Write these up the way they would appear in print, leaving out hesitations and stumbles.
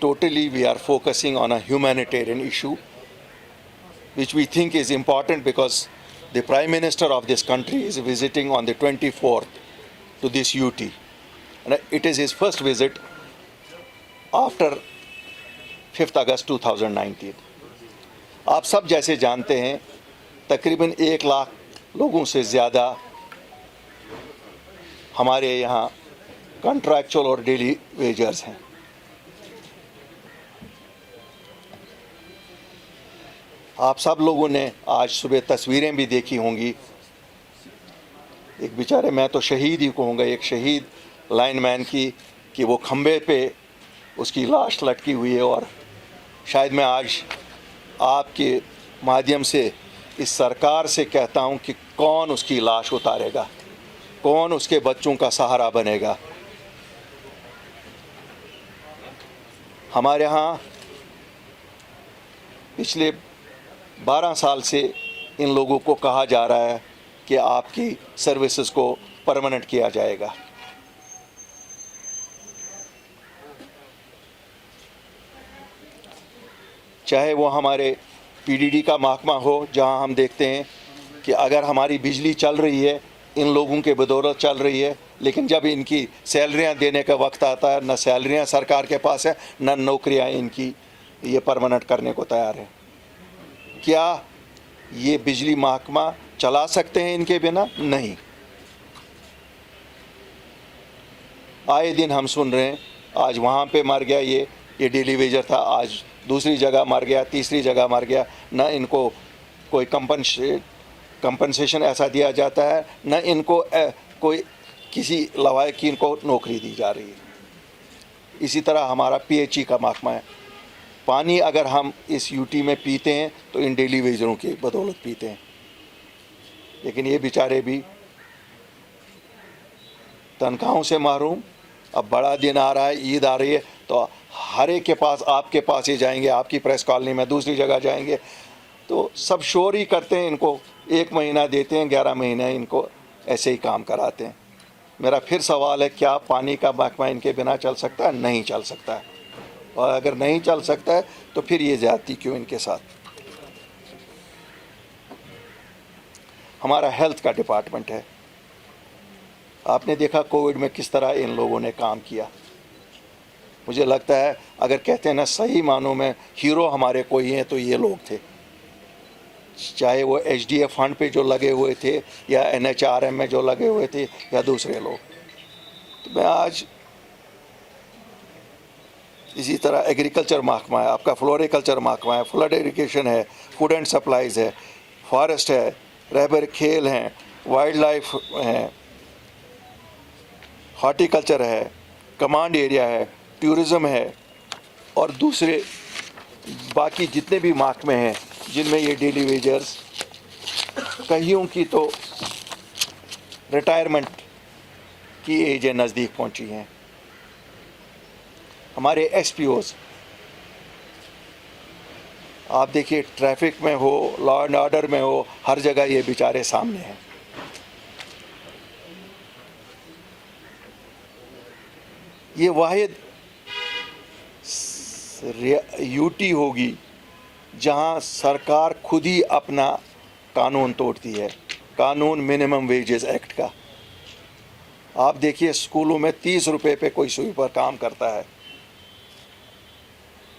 totally we are focusing on a humanitarian issue which we think is important because the Prime Minister of this country is visiting on the 24th to this UT. And it is his first visit after 5th August 2019. آپ سب جیسے جانتے ہیں تقریباً 1 لاکھ لوگوں سے زیادہ ہمارے یہاں کنٹریکچول اور ڈیلی ویجرز ہیں. آپ سب لوگوں نے آج صبح تصویریں بھی دیکھی ہوں گی. ایک بیچارے میں تو شہید ہی کہوں گا, ایک شہید لائن مین کی کہ وہ کھمبے پہ اس کی لاش لٹکی ہوئی ہے, اور شاید میں آج آپ کے مادھیم سے اس سرکار سے کہتا ہوں کہ کون اس کی لاش اتارے گا, کون اس کے بچوں کا سہارا بنے گا. ہمارے ہاں پچھلے 12 سال سے ان لوگوں کو کہا جا رہا ہے کہ آپ کی سروسز کو پرماننٹ کیا جائے گا. چاہے وہ ہمارے پی ڈی ڈی کا محکمہ ہو, جہاں ہم دیکھتے ہیں کہ اگر ہماری بجلی چل رہی ہے ان لوگوں کے بدولت چل رہی ہے, لیکن جب ان کی سیلریاں دینے کا وقت آتا ہے نہ سیلریاں سرکار کے پاس ہے نہ نوکریاں ان کی یہ پرماننٹ کرنے کو تیار ہے. کیا یہ بجلی محکمہ چلا سکتے ہیں ان کے بنا؟ نہیں. آئے دن ہم سن رہے ہیں آج وہاں پہ مر گیا یہ ڈیلی ویجر تھا, آج دوسری جگہ مر گیا, تیسری جگہ مر گیا. نہ ان کو کوئی کمپنسیشن ایسا دیا جاتا ہے, نہ ان کو کوئی کسی لوائق کی ان کو نوکری دی جا رہی ہے. اسی طرح ہمارا پی ایچ ای کا محکمہ ہے. پانی اگر ہم اس یو ٹی میں پیتے ہیں تو ان ڈیلی ویجروں کی بدولت پیتے ہیں, لیکن یہ بیچارے بھی تنخواہوں سے محروم. اب بڑا دن آ رہا ہے, عید آ رہی ہے, تو ہر ایک کے پاس, آپ کے پاس ہی جائیں گے, آپ کی پریس کالونی میں دوسری جگہ جائیں گے, تو سب شور ہی کرتے ہیں. ان کو 1 مہینہ دیتے ہیں, 11 مہینے ان کو ایسے ہی کام کراتے ہیں. میرا پھر سوال ہے, کیا پانی کا محکمہ ان کے بنا چل سکتا ہے؟ نہیں چل سکتا ہے. اور اگر نہیں چل سکتا ہے تو پھر یہ زیادتی کیوں ان کے ساتھ؟ ہمارا ہیلتھ کا ڈپارٹمنٹ ہے. آپ نے دیکھا کووڈ میں کس طرح ان لوگوں نے کام کیا. مجھے لگتا ہے اگر کہتے ہیں نا صحیح معنوں میں ہیرو ہمارے کوئی ہیں تو یہ لوگ تھے, چاہے وہ ایچ ڈی ایف فنڈ پہ جو لگے ہوئے تھے یا این ایچ آر ایم میں جو لگے ہوئے تھے یا دوسرے لوگ. تو میں آج اسی طرح ایگریکلچر محکمہ ہے, آپ کا فلوریکلچر محکمہ ہے, فلڈ ایریگیشن ہے, فوڈ اینڈ سپلائز ہے, فارسٹ ہے, رہبر کھیل ہیں, وائلڈ لائف ہیں, ہارٹیکلچر ہے, کمانڈ ایریا ہے, ٹورزم ہے, اور دوسرے باقی جتنے بھی محکمے ہیں جن میں یہ ڈیلی ویجرز, کئیوں کی تو ریٹائرمنٹ کی ایجیں نزدیک پہنچی ہیں. ہمارے ایس پی اوز, آپ دیکھیے ٹریفک میں ہو, لا اینڈ آرڈر میں ہو, ہر جگہ یہ بیچارے سامنے ہیں. یہ واحد یو ٹی ہوگی جہاں سرکار خود ہی اپنا قانون توڑتی ہے, قانون منیمم ویجز ایکٹ کا. آپ دیکھیے اسکولوں میں 30 روپے پہ کوئی سویپر کام کرتا ہے.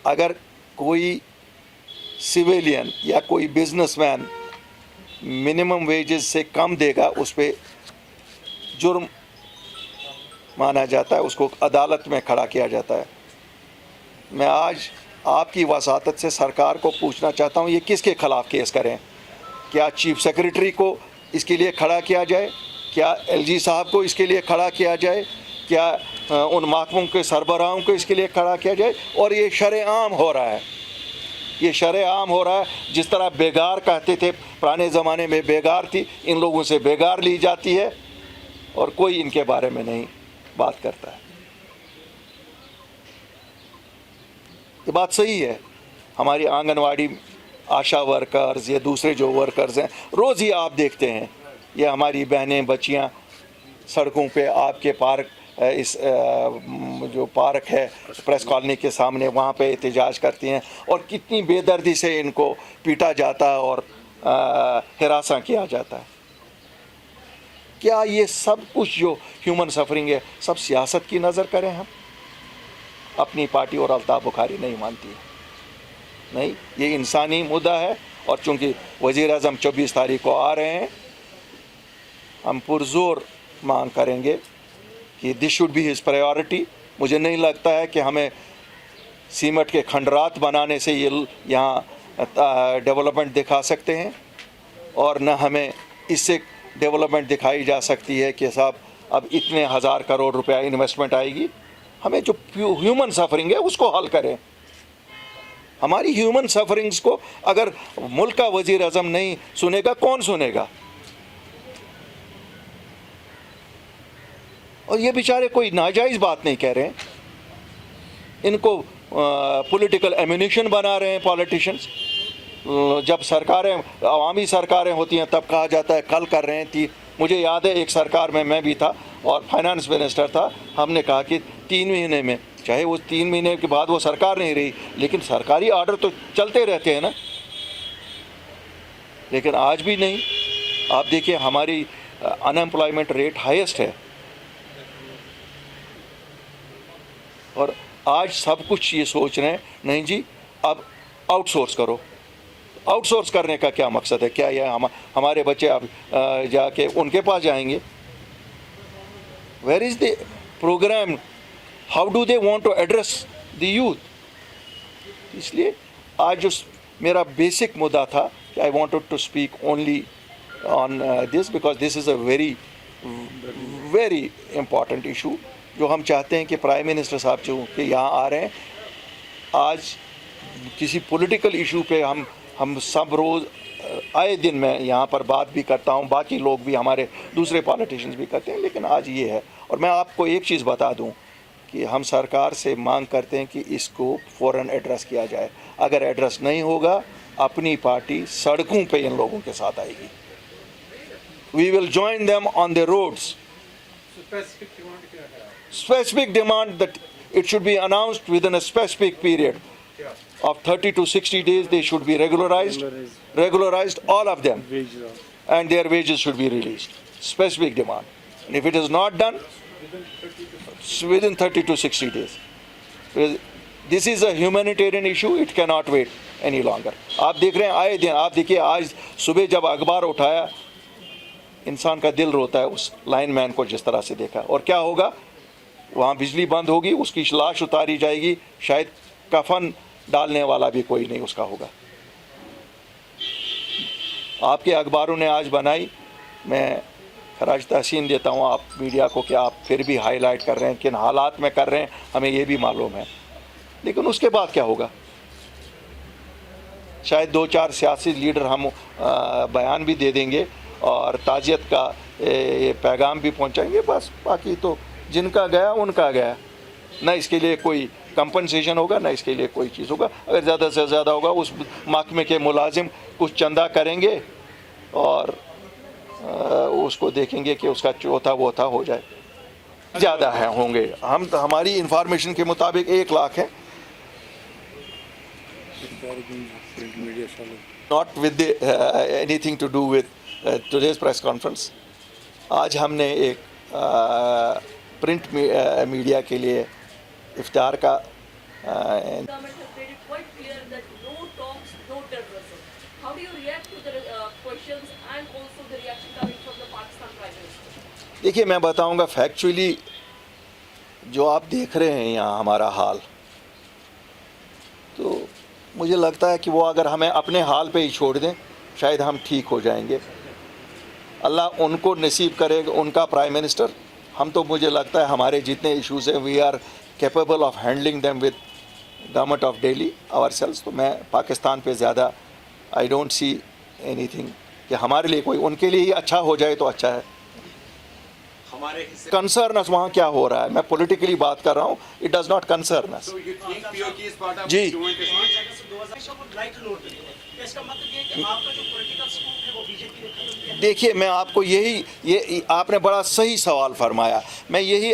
اگر کوئی سویلین یا کوئی بزنس مین منیمم ویجز سے کم دے گا اس پہ جرم مانا جاتا ہے, اس کو عدالت میں کھڑا کیا جاتا ہے. میں آج آپ کی وساطت سے سرکار کو پوچھنا چاہتا ہوں, یہ کس کے خلاف کیس کریں؟ کیا چیف سیکریٹری کو اس کے لیے کھڑا کیا جائے؟ کیا ایل جی صاحب کو اس کے لیے کھڑا کیا جائے؟ کیا ان محکموں کے سربراہوں کو اس کے لیے کھڑا کیا جائے؟ اور یہ شرع عام ہو رہا ہے, یہ شرع عام ہو رہا ہے. جس طرح بیگار کہتے تھے پرانے زمانے میں, بیگار تھی, ان لوگوں سے بیگار لی جاتی ہے اور کوئی ان کے بارے میں نہیں بات کرتا ہے. یہ بات صحیح ہے. ہماری آنگن واڑی آشا ورکرز یا دوسرے جو ورکرز ہیں, روز ہی آپ دیکھتے ہیں یہ ہماری بہنیں بچیاں سڑکوں پہ آپ کے پارک اس جو پارک ہے پریس کالونی کے سامنے وہاں پہ احتجاج کرتی ہیں اور کتنی بے دردی سے ان کو پیٹا جاتا ہے اور ہراساں کیا جاتا ہے. کیا یہ سب کچھ جو ہیومن سفرنگ ہے سب سیاست کی نظر کریں ہم؟ اپنی پارٹی اور الطاف بخاری نہیں مانتی ہے. نہیں، یہ انسانی مدعا ہے اور چونکہ وزیر اعظم 24 تاریخ کو آ رہے ہیں ہم پرزور مانگ کریں گے کہ this should be his priority. مجھے نہیں لگتا ہے کہ ہمیں سیمنٹ کے کھنڈرات بنانے سے یہ یہاں ڈیولپمنٹ دکھا سکتے ہیں اور نہ ہمیں اس سے ڈیولپمنٹ دکھائی جا سکتی ہے کہ صاحب اب اتنے 1000 کروڑ روپیہ انویسٹمنٹ آئے گی. ہمیں جو ہیومن سفرنگ ہے اس کو حل کریں. ہماری ہیومن سفرنگز کو اگر ملک کا وزیر اعظم نہیں سنے گا کون سنے گا؟ اور یہ بیچارے کوئی ناجائز بات نہیں کہہ رہے ہیں. ان کو پولیٹیکل ایمونیشن بنا رہے ہیں پالیٹیشینس. جب سرکاریں عوامی سرکاریں ہوتی ہیں تب کہا جاتا ہے کل کر رہے ہیں. مجھے یاد ہے ایک سرکار میں بھی تھا اور فائنانس منسٹر تھا. ہم نے کہا کہ 3 مہینے میں، چاہے وہ 3 مہینے کے بعد وہ سرکار نہیں رہی لیکن سرکاری آرڈر تو چلتے رہتے ہیں نا. لیکن آج بھی نہیں. آپ دیکھیں ہماری ان امپلائمنٹ ریٹ ہائیسٹ ہے اور آج سب کچھ یہ سوچ رہے ہیں نہیں جی اب آؤٹ سورس کرو. آؤٹ سورس کرنے کا کیا مقصد ہے؟ کیا یہ ہمارے بچے اب جا کے ان کے پاس جائیں گے؟ Where is the program? How do they want to address the youth? اس لیے آج جو میرا بیسک مدعا تھا کہ I wanted to speak only on this because this is a very very important issue جو ہم چاہتے ہیں کہ پرائم منسٹر صاحب جو کہ یہاں آ رہے ہیں. آج کسی پولیٹیکل ایشو پہ ہم سب روز آئے دن میں یہاں پر بات بھی کرتا ہوں، باقی لوگ بھی ہمارے دوسرے پالیٹیشینز بھی کرتے ہیں، لیکن آج یہ ہے. اور میں آپ کو ایک چیز بتا دوں کہ ہم سرکار سے مانگ کرتے ہیں کہ اس کو فوراً ایڈریس کیا جائے. اگر ایڈریس نہیں ہوگا اپنی پارٹی سڑکوں پہ ان لوگوں کے ساتھ آئے گی. We will join them on the roads. Specific demand that it should be announced within a specific period of 30 to 60 days. They should be regularized, all of them, and their wages should be released. Specific demand. And if it is not done, within 30 to 60 days. This is a humanitarian issue. It cannot wait any longer. آپ دیکھ رہے ہیں آئے دن. آپ دیکھیے آج صبح جب اخبار اٹھایا انسان کا دل روتا ہے اس لائن مین کو جس طرح سے دیکھا. اور کیا ہوگا؟ وہاں بجلی بند ہوگی، اس کی لاش اتاری جائے گی، شاید کفن ڈالنے والا بھی کوئی نہیں اس کا ہوگا. آپ کے اخباروں نے آج بنائی. میں خراج تحسین دیتا ہوں آپ میڈیا کو کہ آپ پھر بھی ہائی لائٹ کر رہے ہیں، کن حالات میں کر رہے ہیں ہمیں یہ بھی معلوم ہے. لیکن اس کے بعد کیا ہوگا؟ شاید 2-4 سیاسی لیڈر ہم بیان بھی دے دیں گے اور تعزیت کا پیغام بھی پہنچائیں گے، بس. باقی تو جن کا گیا ان کا گیا. نہ اس کے لیے کوئی کمپنسیشن ہوگا، نہ اس کے لیے کوئی چیز ہوگا. اگر زیادہ سے زیادہ ہوگا اس محکمے کے ملازم کچھ چندہ کریں گے اور اس کو دیکھیں گے کہ اس کا چوتھا ووتھا ہو جائے. زیادہ ہے ہوں گے. ہماری انفارمیشن کے مطابق 1 لاکھ ہے. Not with anything to do with today's press conference. آج ہم نے ایک پرنٹ میڈیا کے لیے افطار کا دیکھیے میں بتاؤں گا فیکچولی جو آپ دیکھ رہے ہیں یہاں ہمارا حال، تو مجھے لگتا ہے کہ وہ اگر ہمیں اپنے حال پہ ہی چھوڑ دیں شاید ہم ٹھیک ہو جائیں گے. اللہ ان کو نصیب کرے گا، ان کا پرائم منسٹر. ہم تو مجھے لگتا ہے ہمارے جتنے ایشوز ہیں we are capable of handling them with government of daily ourselves. تو میں پاکستان پہ زیادہ I don't see anything کہ ہمارے لیے کوئی، ان کے لیے ہی اچھا ہو جائے تو اچھا ہے. کنسرن اس وہاں کیا ہو رہا ہے، میں پولیٹیکلی بات کر رہا ہوں. اٹ ڈز ناٹ کنسرن اس. جی دیکھیے میں آپ کو یہ آپ نے بڑا صحیح سوال فرمایا. میں یہی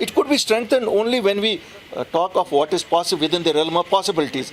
It could be strengthened only when we talk of what is possible within the realm of possibilities.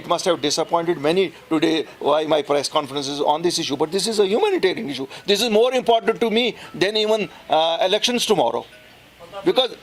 it must have disappointed many today why my press conferences on this issue, but this is a humanitarian issue. This is more important to me than even elections tomorrow. Because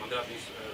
15-20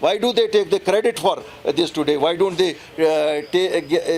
Why do they take the credit for this today? Why don't they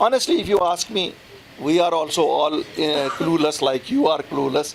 Honestly, if you ask me, we are also all clueless like you are clueless.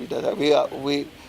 be decided.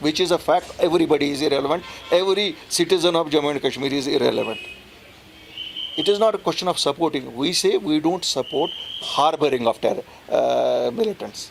which is a fact. Everybody is irrelevant. Every citizen of Jammu and Kashmir is irrelevant. It is not a question of supporting. We say we don't support harboring of militants.